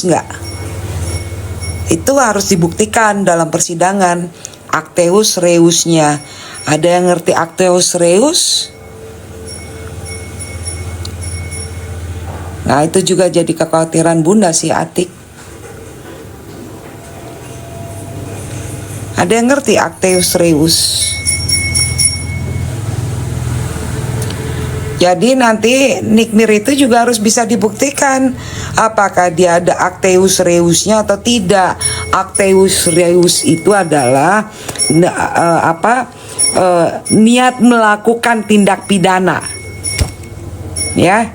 Enggak. Itu harus dibuktikan dalam persidangan. Acteus reusnya. Ada yang ngerti acteus reus? Nah, itu juga jadi kekhawatiran Bunda si Atik. Ada yang ngerti acteus reus? Jadi nanti nikmir itu juga harus bisa dibuktikan apakah dia ada acteus reusnya atau tidak. Acteus reus itu adalah niat melakukan tindak pidana. Ya.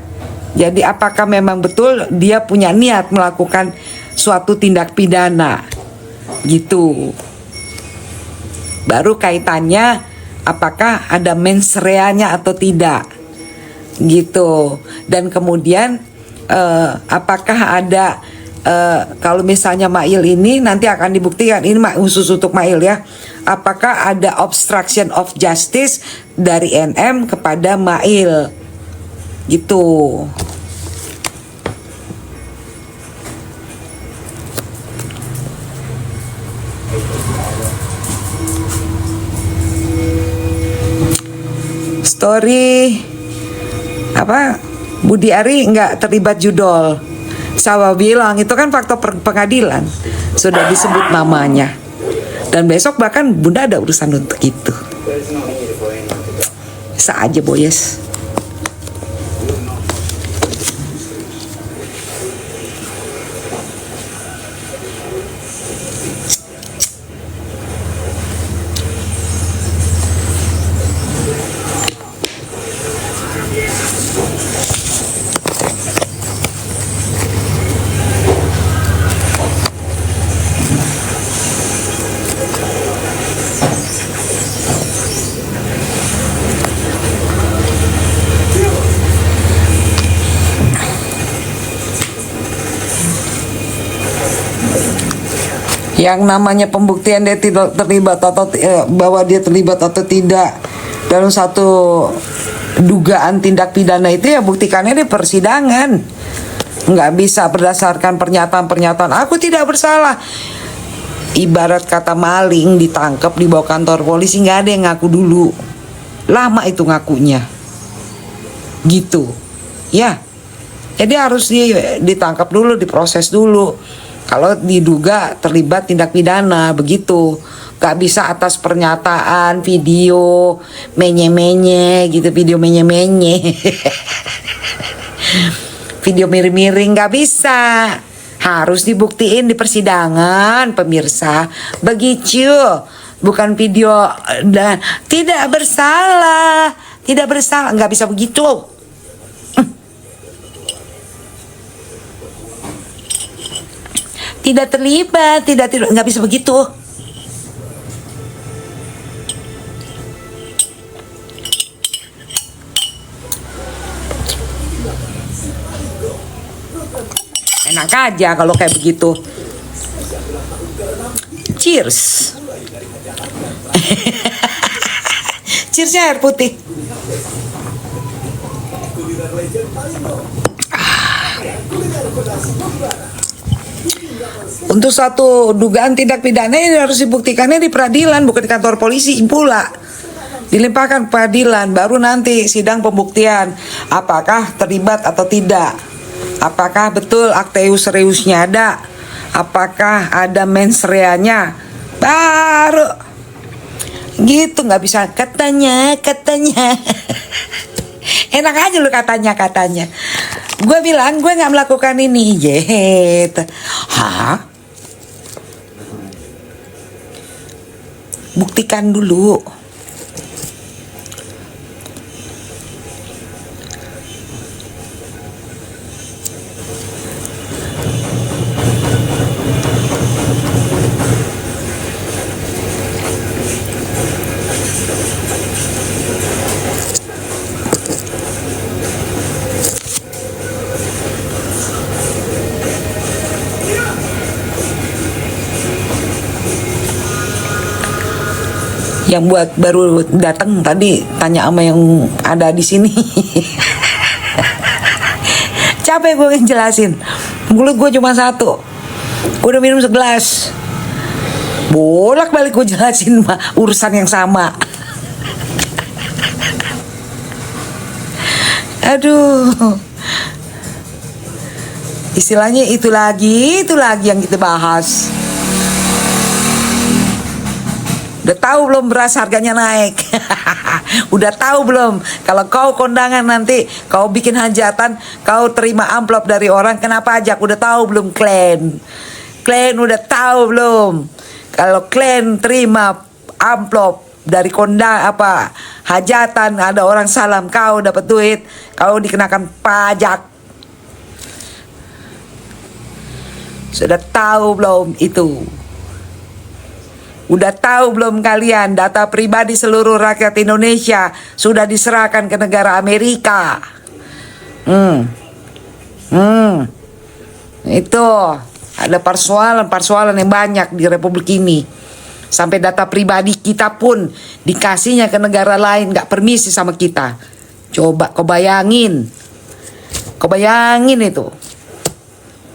Jadi apakah memang betul dia punya niat melakukan suatu tindak pidana. Gitu. Baru kaitannya apakah ada mens reanya atau tidak. Gitu. Dan kemudian apakah ada kalau misalnya Mail ini nanti akan dibuktikan, ini khusus untuk Mail ya, apakah ada obstruction of justice dari NM kepada Mail gitu. Story apa Budi Ari nggak terlibat judol. Sawa bilang itu kan faktor pengadilan sudah disebut namanya. Dan besok bahkan Bunda ada urusan untuk itu. Bisa aja boyes. Yang namanya pembuktian dia tidak terlibat atau bahwa dia terlibat atau tidak dalam satu dugaan tindak pidana itu ya buktikannya di persidangan. Nggak bisa berdasarkan pernyataan-pernyataan aku tidak bersalah. Ibarat kata maling ditangkap dibawa kantor polisi, nggak ada yang ngaku dulu. Lama itu ngakunya. Gitu. Ya. Jadi harus ditangkap dulu, diproses dulu. Kalau diduga terlibat tindak pidana, begitu. Gak bisa atas pernyataan, video, menye-menye gitu, video menye-menye. Video miring-miring gak bisa. Harus dibuktiin di persidangan, pemirsa. Begitu. Bukan video dan tidak bersalah. Tidak bersalah, gak bisa begitu. Tidak terlibat, tidak nggak bisa begitu. Enak aja kalau kayak begitu. Cheers. Cheersnya air putih. Untuk satu dugaan tindak pidana ini harus dibuktikannya di peradilan, bukan di kantor polisi pula. Dilimpahkan peradilan, baru nanti sidang pembuktian apakah terlibat atau tidak. Apakah betul acteus reusnya ada, apakah ada mens reanya, baru gitu. Nggak bisa katanya enak aja lu katanya. Gue bilang gue nggak melakukan ini, hah? Buktikan dulu. Yang buat baru datang tadi tanya sama yang ada di sini. Capek gue ngejelasin. Mulut gue cuma satu. Gue udah minum segelas. Bolak-balik gue jelasin urusan yang sama. Aduh. Istilahnya itu lagi yang kita bahas. Udah tahu belum beras harganya naik? Udah tahu belum? Kalau kau kondangan nanti, kau bikin hajatan, kau terima amplop dari orang, kena pajak. Udah tahu belum kalian? Kalian udah tahu belum? Kalau kalian terima amplop dari hajatan, ada orang salam, kau dapat duit, kau dikenakan pajak. Sudah tahu belum itu? Udah tahu belum kalian data pribadi seluruh rakyat Indonesia sudah diserahkan ke negara Amerika? Itu ada persoalan yang banyak di Republik ini. Sampai data pribadi kita pun dikasihnya ke negara lain, gak permisi sama kita. Coba kau bayangin. Kau bayangin itu.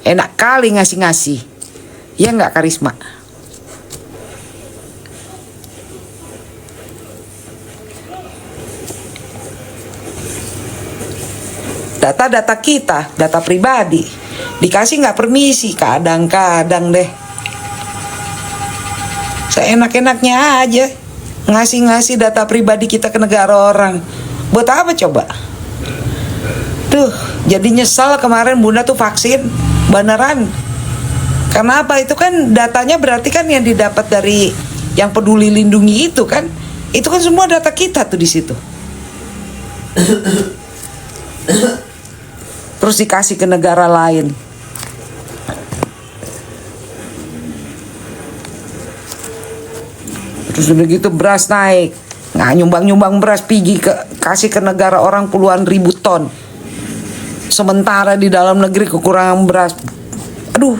Enak kali ngasih-ngasih. Ya gak, Karisma? Data-data kita, data pribadi dikasih nggak permisi, kadang-kadang deh. Seenak-enaknya aja ngasih data pribadi kita ke negara orang. Buat apa coba? Tuh, jadi nyesal kemarin Bunda tuh vaksin beneran. Karena apa? Itu kan datanya berarti kan yang didapat dari yang peduli lindungi itu kan. Itu kan semua data kita tuh di situ. Terus dikasih ke negara lain. Terus udah gitu beras naik. Nah, nyumbang beras kasih ke negara orang puluhan ribu ton. Sementara di dalam negeri kekurangan beras. Aduh,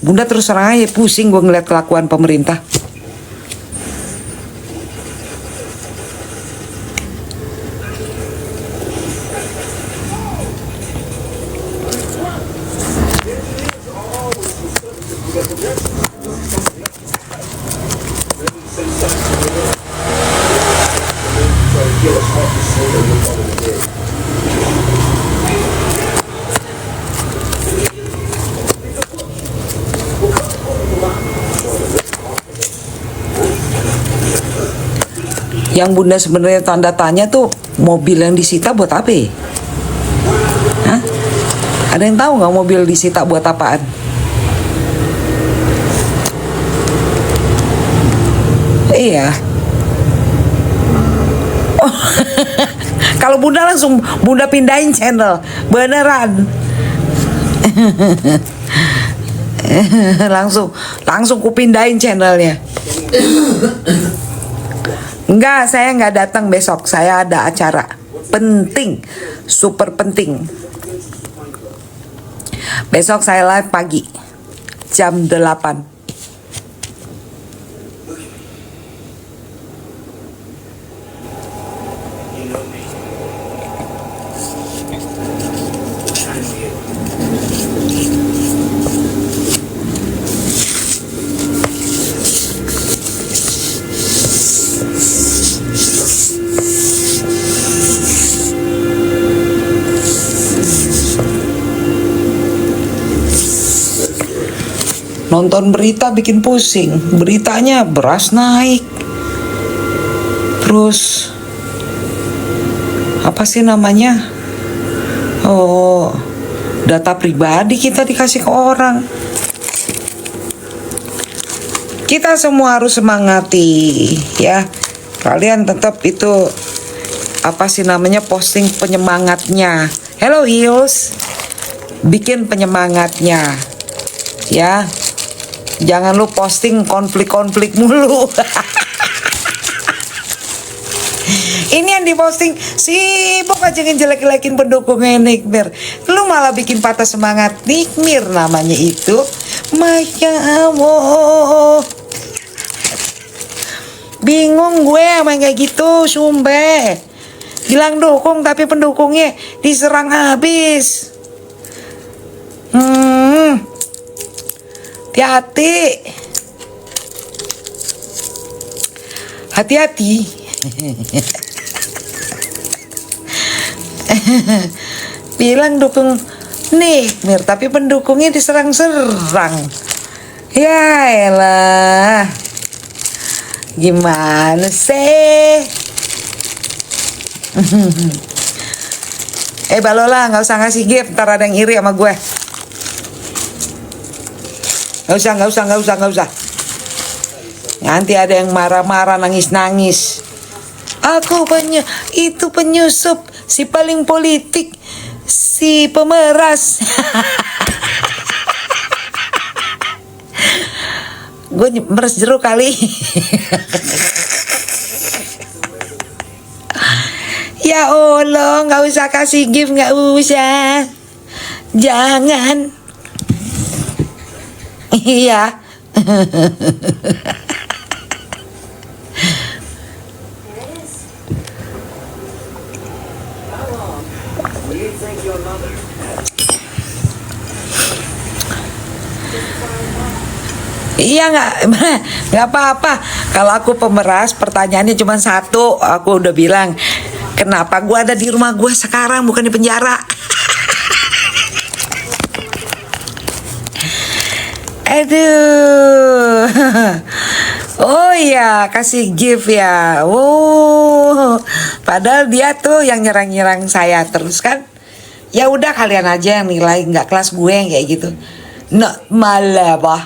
Bunda terus terang aja pusing gue ngeliat kelakuan pemerintah. Yang Bunda sebenarnya tanda tanya tuh mobil yang disita buat apa? Hah? Ada yang tahu nggak mobil disita buat apaan? Iya. Oh, kalau Bunda langsung Bunda pindahin channel, beneran. langsung kupindahin channelnya. Enggak, saya nggak datang besok. Saya ada acara penting, super penting. Besok saya live pagi jam 8. Nonton berita bikin pusing. Beritanya beras naik. Terus apa sih namanya? Oh, data pribadi kita dikasih ke orang. Kita semua harus semangati ya. Kalian tetap itu apa sih namanya, posting penyemangatnya. Hello Hills, bikin penyemangatnya ya. Jangan lu posting konflik-konflik mulu. Ini yang diposting sibuk aja ngejelek-jelekin pendukungnya Nikmir. Lu malah bikin patah semangat Nikmir namanya itu. Masya Allah. Bingung gue sama kayak gitu, Sumbe. Bilang dukung tapi pendukungnya diserang habis. Hati-hati. Hati-hati. Bilang dukung Nikmir, tapi pendukungnya diserang-serang. Ya elah. Gimana sih? Balola, nggak usah ngasih gift, ntar ada yang iri sama gue. Nggak usah. Nanti ada yang marah-marah, nangis-nangis. Aku itu penyusup, si paling politik, si pemeras. Gue meres jeruk kali. Ya Allah, nggak usah kasih gift, nggak usah. Jangan. Iya. Iya nggak apa-apa. Kalau aku pemeras, pertanyaannya cuma satu. Aku udah bilang, kenapa gue ada di rumah gue sekarang bukan di penjara? Aduh. Oh iya, kasih gift ya. Oh, padahal dia tuh yang nyerang-nyerang saya terus kan. Ya udah kalian aja yang nilai, nggak kelas gue yang kayak gitu. Nah, malah bah.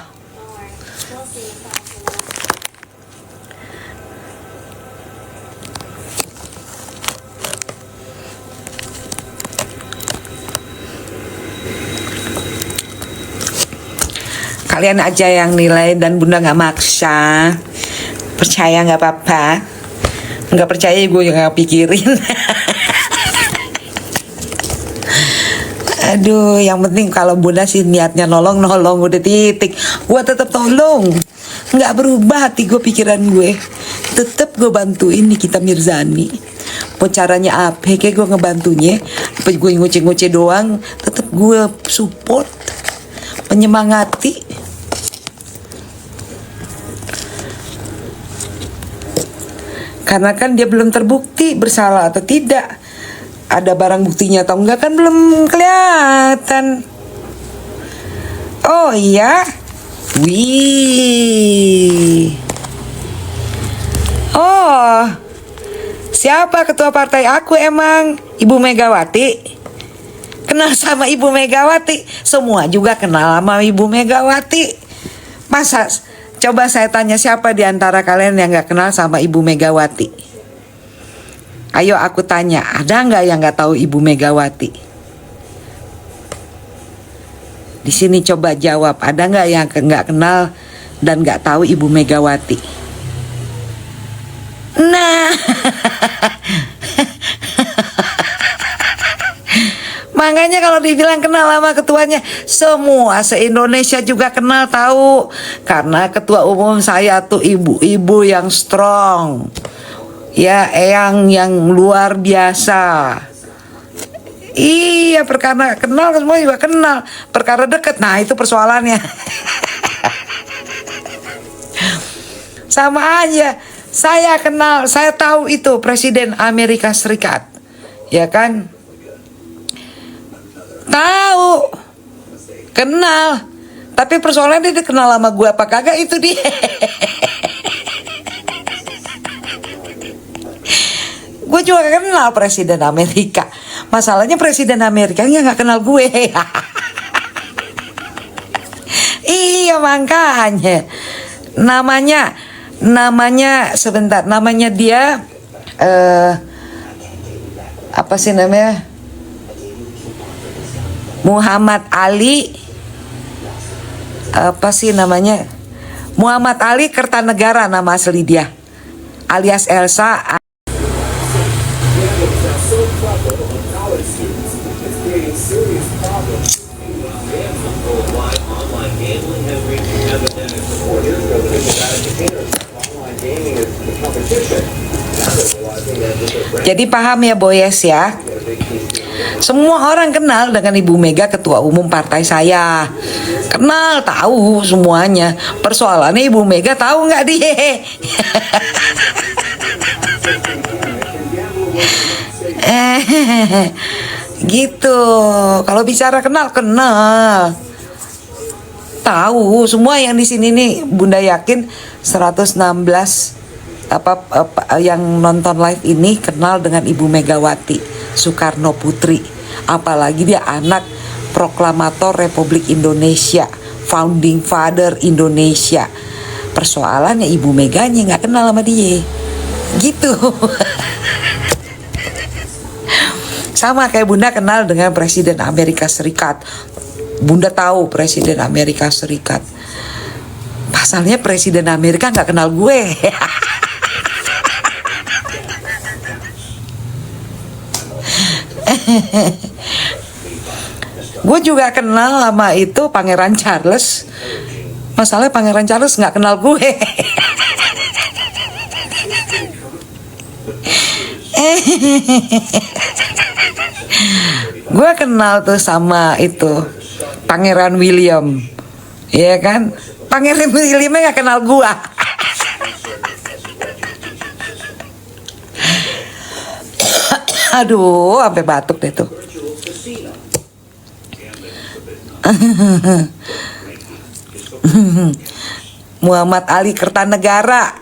Kalian aja yang nilai dan bunda nggak maksa. Percaya nggak apa-apa. Nggak percaya gue yang nggak pikirin. Aduh, yang penting kalau bunda sih niatnya nolong udah titik. Gue tetap tolong. Nggak berubah hati gue, pikiran gue. Tetap gue bantuin Nikita Mirzani. Mau caranya apa? Kayak gue ngebantunya. Apa gue ngoceh-ngoceh doang? Tetap gue support, menyemangati. Karena kan dia belum terbukti bersalah atau tidak. Ada barang buktinya atau enggak kan belum kelihatan. Oh iya. Wih. Oh. Siapa ketua partai aku emang? Ibu Megawati. Kenal sama Ibu Megawati. Semua juga kenal sama Ibu Megawati. Masa coba saya tanya, siapa di antara kalian yang gak kenal sama Ibu Megawati? Ayo aku tanya, ada gak yang gak tahu Ibu Megawati? Di sini coba jawab, ada gak yang gak kenal dan gak tahu Ibu Megawati? Nah. Makanya kalau dibilang kenal sama ketuanya, semua se-Indonesia juga kenal tahu. Karena ketua umum saya tuh ibu-ibu yang strong. Ya, eyang yang luar biasa. Iya, perkara kenal semua juga kenal. Perkara deket, nah itu persoalannya. Sama aja. Saya kenal, saya tahu itu Presiden Amerika Serikat. Ya kan? Tahu, kenal, tapi persoalannya dia kenal sama gue apa kagak, itu dia. Gue juga kenal Presiden Amerika. Masalahnya Presiden Amerika nggak kenal gue. Iya makanya. Namanya sebentar, namanya dia apa sih namanya? Muhammad Ali, apa sih namanya? Muhammad Ali Kertanegara nama asli dia, alias Elsa. Jadi paham ya Boyes ya. Semua orang kenal dengan Ibu Mega, ketua umum partai saya. Kenal, tahu semuanya. Persoalannya Ibu Mega tahu nggak dia? Gitu. Kalau bicara kenal, kenal. Tahu semua yang di sini nih, Bunda yakin 116 yang nonton live ini kenal dengan Ibu Megawati Soekarno Putri. Apalagi dia anak proklamator Republik Indonesia, founding father Indonesia. Persoalannya Ibu Meganya nggak kenal sama dia. Gitu. Sama kayak Bunda kenal dengan Presiden Amerika Serikat. Bunda tahu Presiden Amerika Serikat. Pasalnya Presiden Amerika nggak kenal gue. Gue juga kenal sama itu Pangeran Charles. Masalahnya Pangeran Charles nggak kenal gue. Gue kenal tuh sama itu Pangeran William, ya kan? Pangeran Williamnya nggak kenal gue. Aduh, sampai batuk deh tuh. Muhammad Ali Kertanegara.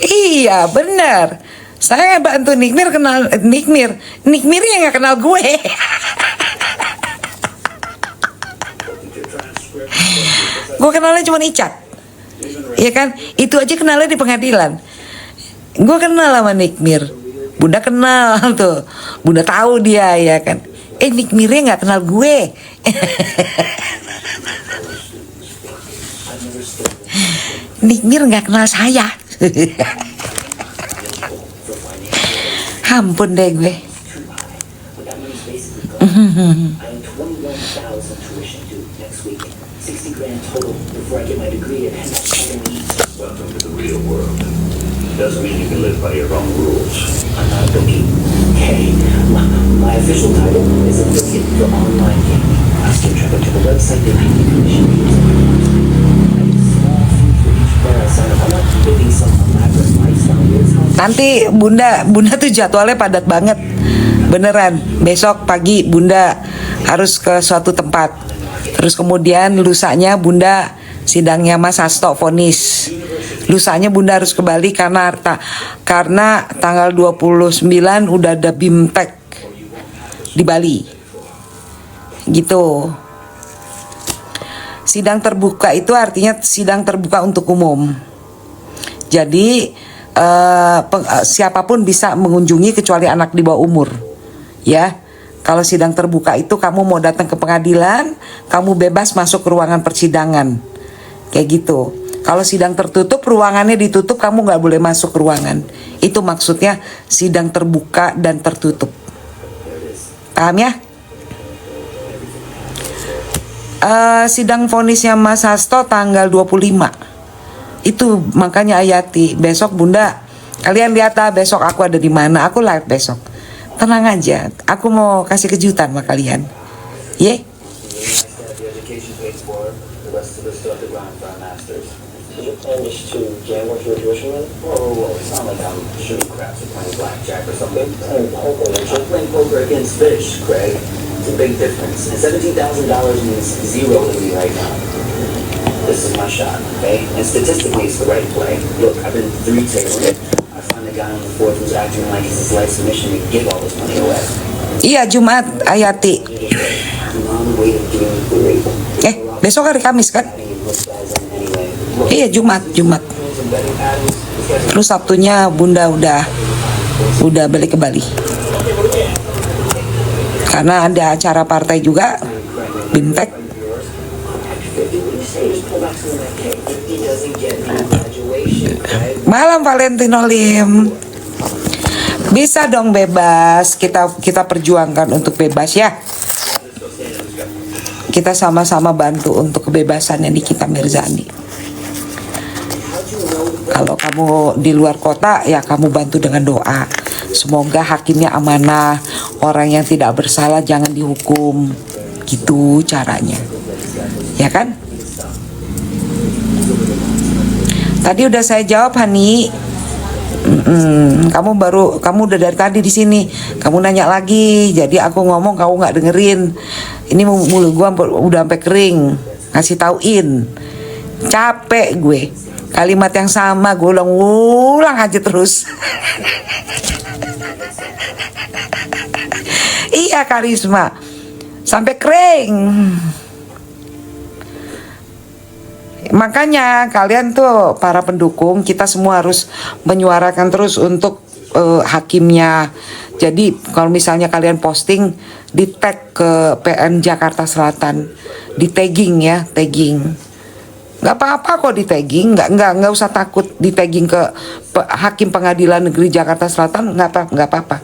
Iya benar. Saya bantu Nikmir kenal Nikmir. Nikmirnya nggak kenal gue. Gue kenalnya cuma Icat. Iya kan? Itu aja kenalnya di pengadilan. Gue kenal sama Nikmir. Bunda kenal tuh. Bunda tahu dia ya kan. Nikmirnya nggak kenal gue. Nikmir nggak kenal saya. Ampun deh gue. Welcome to the real world. Doesn't mean you can live by your own rules. I'm not a bookie. Hey, my official title is affiliate for online gaming. I still travel to the website they pay me commission. I use small fee for each player I sign up. I'm not living some elaborate lifestyle. Nanti Bunda tuh jadwalnya padat banget. Beneran. Besok pagi Bunda harus ke suatu tempat. Terus kemudian lusanya Bunda sidangnya Mas Hasto vonis. Lusanya Bunda harus ke Bali karena tanggal 29 udah ada BIMTEK di Bali. Gitu. Sidang terbuka itu artinya sidang terbuka untuk umum. Jadi siapapun bisa mengunjungi kecuali anak di bawah umur. Ya. Kalau sidang terbuka itu kamu mau datang ke pengadilan, kamu bebas masuk ke ruangan persidangan. Kayak gitu. Kalau sidang tertutup, ruangannya ditutup, kamu nggak boleh masuk ke ruangan. Itu maksudnya sidang terbuka dan tertutup. Paham ya? Sidang vonisnya Mas Hasto tanggal 25. Itu makanya Ayati, besok Bunda, kalian lihat besok aku ada di mana, aku live besok. Tenang aja, aku mau kasih kejutan sama kalian. Ye? Planish to gamble for a tuition money? Oh, it's not like I'm shooting craps or playing blackjack or something. I'm playing poker against fish, Craig. It's a big difference. And $17,000 means zero to me right now. This is my shot, okay? And statistically, it's the right play. Look, I've been 3-tabling. I find the guy on the fourth who's acting like it's his life's mission to give all this money away. Iya, Jumat, Ayati. Besok hari Kamis kan? Iya, Jumat. Terus Sabtunya Bunda udah balik ke Bali. Karena ada acara partai juga, BIMTEK. Malam Valentino Lim. Bisa dong bebas, kita perjuangkan untuk bebas ya. Kita sama-sama bantu untuk kebebasannya Nikita Mirzani. Kalau kamu di luar kota ya kamu bantu dengan doa. Semoga hakimnya amanah, orang yang tidak bersalah jangan dihukum. Gitu caranya. Ya kan? Tadi udah saya jawab, Hani. Kamu udah dari tadi di sini. Kamu nanya lagi, jadi aku ngomong kamu nggak dengerin. Ini mulut gua udah sampai kering. Ngasih tauin. Capek gue. Kalimat yang sama gue ulang aja terus. Iya Karisma, sampai kering. Makanya kalian tuh para pendukung, kita semua harus menyuarakan terus untuk hakimnya. Jadi kalau misalnya kalian posting, di tag ke PN Jakarta Selatan, di tagging ya, tagging. Nggak apa-apa kok di tagging, nggak usah takut di tagging ke Hakim Pengadilan Negeri Jakarta Selatan, nggak apa-apa.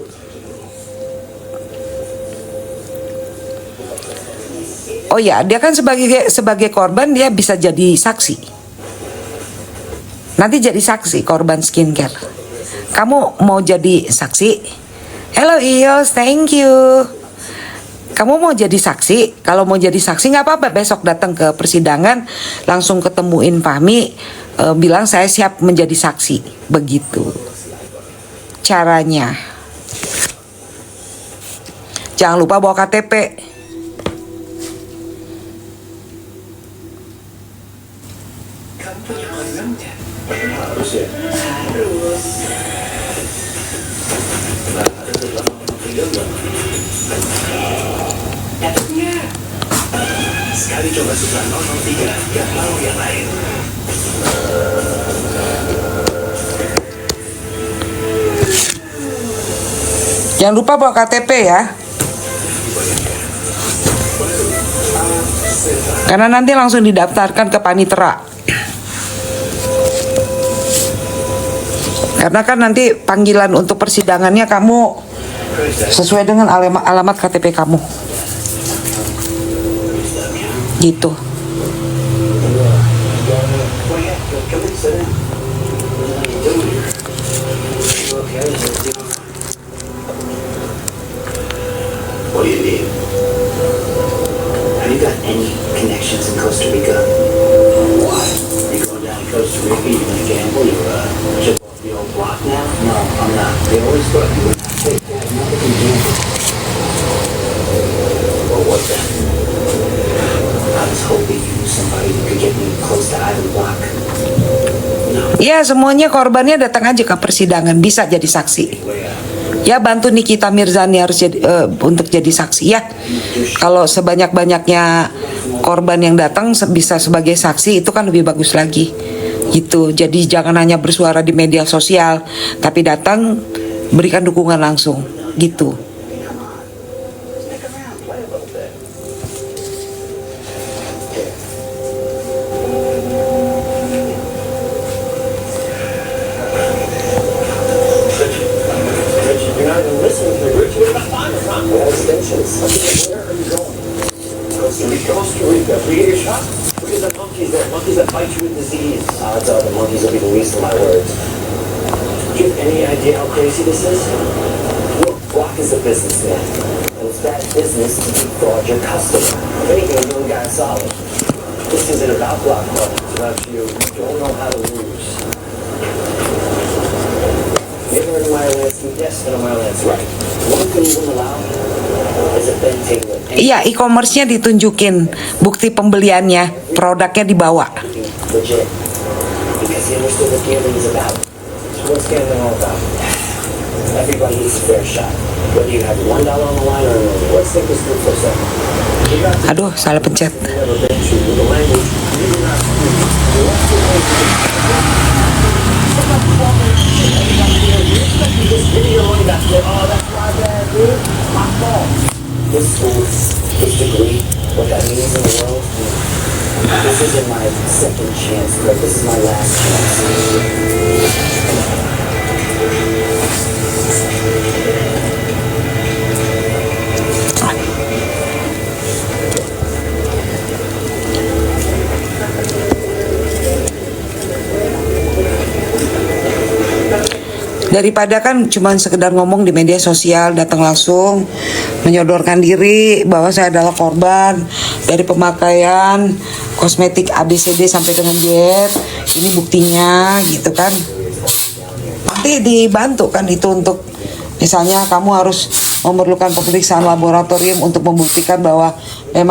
Oh ya, dia kan sebagai korban dia bisa jadi saksi. Nanti jadi saksi korban skincare. Kamu mau jadi saksi? Hello Ios, thank you. Kamu mau jadi saksi? Kalau mau jadi saksi nggak apa-apa, besok datang ke persidangan, langsung ketemuin Fahmi, bilang saya siap menjadi saksi. Begitu caranya. Jangan lupa bawa KTP. Harus ya. Sekali coba suka 003, gak mau yang lain. Jangan lupa bawa KTP ya. Karena nanti langsung didaftarkan ke panitera. Karena kan nanti panggilan untuk persidangannya kamu sesuai dengan alamat KTP kamu. Gitu. What do you need? Have you got any connections in Costa Rica? Why? You going down to Costa Rica, you gonna gamble, you chip off the old block now? No, I'm not. They always thought you would not take that. Nothing can gamble. Well, what then? I was hoping you knew somebody who could get me close to Ivan Block. No. Ya semuanya korbannya datang aja ke persidangan, bisa jadi saksi. Ya bantu Nikita Mirzani harus untuk jadi saksi ya. Kalau sebanyak-banyaknya korban yang datang bisa sebagai saksi itu kan lebih bagus lagi. Gitu. Jadi jangan hanya bersuara di media sosial, tapi datang berikan dukungan langsung. Gitu. Costa Rica, forget your shot. Look at the monkeys there, monkeys that bite you with disease. Odds are the monkeys will be the least of my words. Do you have any idea how crazy this is? Look, Block is a businessman, and it's bad business to defraud your customer. If anything, you only got solid. This isn't about Block Club, it's about you. You don't know how to lose. You ever heard of Meyer Lansky? Yes, and Meyer Lansky. Right. One thing you wouldn't allow is a Ben Taylor. Iya, e-commerce-nya ditunjukin, bukti pembeliannya, produknya dibawa. Legit. Because he understood what gambling is about. So what's gambling all about? Everybody needs a fair shot. Whether you have $1 on the line or a million. Let's think this through for a second. You got to Aduh, salah pencet. never been to with the language you do not speak. The less you know, this video only got to oh, that's my bad, dude. My fault. This school, this degree, what that means in the world, this isn't my second chance, but this is my last chance. Daripada kan cuman sekedar ngomong di media sosial, datang langsung menyodorkan diri bahwa saya adalah korban dari pemakaian kosmetik ABCD sampai dengan Z. Ini buktinya gitu kan. Nanti dibantu kan itu untuk misalnya kamu harus memerlukan pemeriksaan laboratorium untuk membuktikan bahwa memang